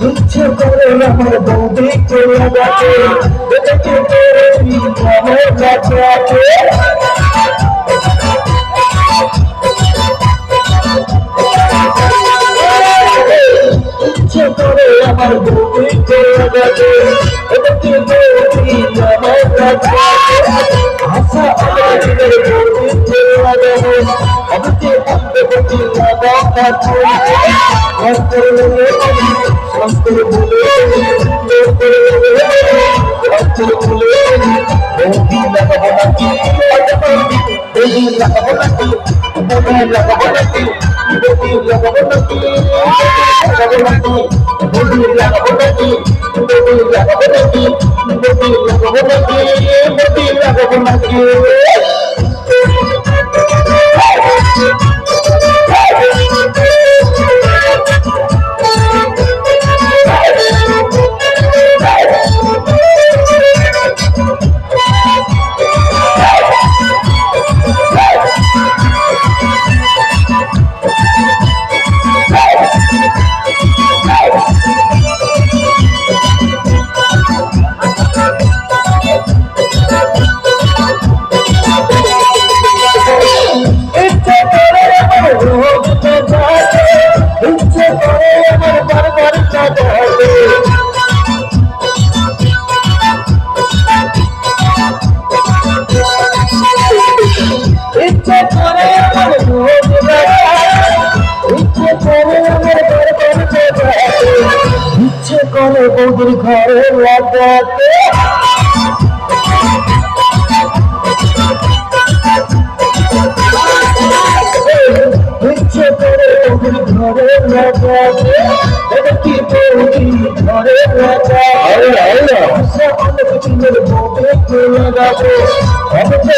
ইচ্ছে করে আমার বৌদিকে লাগাতে দেখে তোর আমার কাছে আছে ইচ্ছে করে আমার বৌদিকে লাগাতে দেখে তোর আমার কাছে আছে আশা আমাদের বৌদিকে লাগাবো আমাকে বলতে বলতে লাগা কাছে অন্তর বলে অন্তর বলে অন্তর বলে বৌদি লাগাবো নাকি বৌদি লাগাবো নাকি বৌদি লাগাবো নাকি বৌদি লাগাবো নাকি লাগাবো নাকি বৌদি লাগাবো নাকি বৌদি লাগাবো নাকি বৌদি লাগাবো নাকি বৌদি লাগাবো নাকি ইচ্ছে করে বৌদির ঘরে লাগাতে ইচ্ছে করে বৌদির ঘরে লাগাতে দেখি বৌদি ঘরে লাগাতে অনেক বৌদিকে লাগাবো অনেকে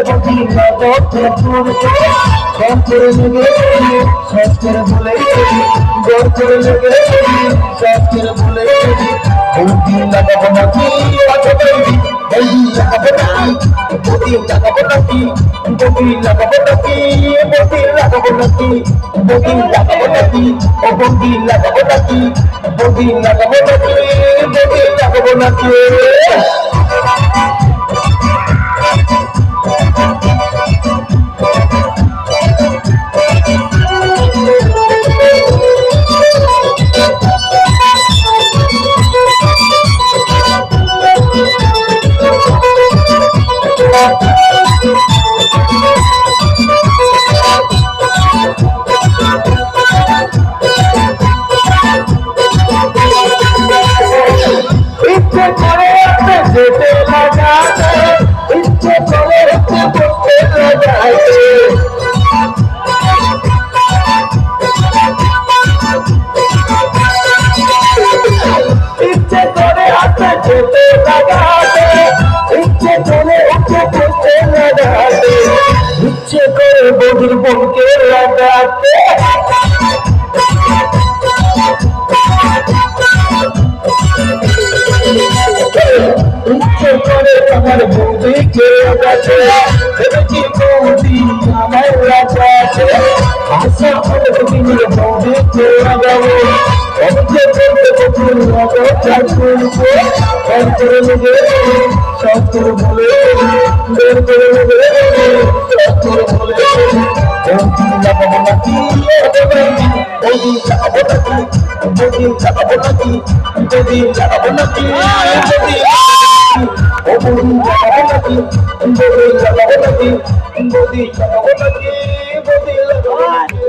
বৌদি লাগাতে কম করে লেগে সব করে বলে গড় করে লেগে সব করে বলে বৌদি লাগাবো নাকি বৌদি লাগাবো নাকি বৌদি লাগাবো নাকি বৌদি লাগাবো নাকি বৌদি লাগাবো নাকি বৌদি লাগাবো নাকি ও বৌদি লাগাবো নাকি বৌদি লাগাবো নাকি বৌদি লাগাবো নাকি ইচ্ছে করে যেতে লাগাতে ইচ্ছে করে বসতে লাগাতে ইচ্ছে করে যেতে লাগাতে ইচ্ছে করে বসতে লাগাতে ইচ্ছে করে বৌদির বোনকে লাগাতে ইচ্ছে করে আমার বৌদিকে লাগাতে দেখি বৌদি আমার লাগাতে আশা অনেক দিনের বৌদিকে লাগাবো অনেকে বলতে বলতে লাগাতে করবো অন্তর লেগে সব করে বলে বের করে লেগে সব করে বলে বৌদি লাগাবো নাকি বৌদি লাগাবো নাকি বৌদি লাগাবো নাকি বৌদি লাগাবো নাকি বৌদি ও বৌদি লাগাবো নাকি বৌদি লাগাবো নাকি বৌদি লাগাবো নাকি বৌদি লাগাবো নাকি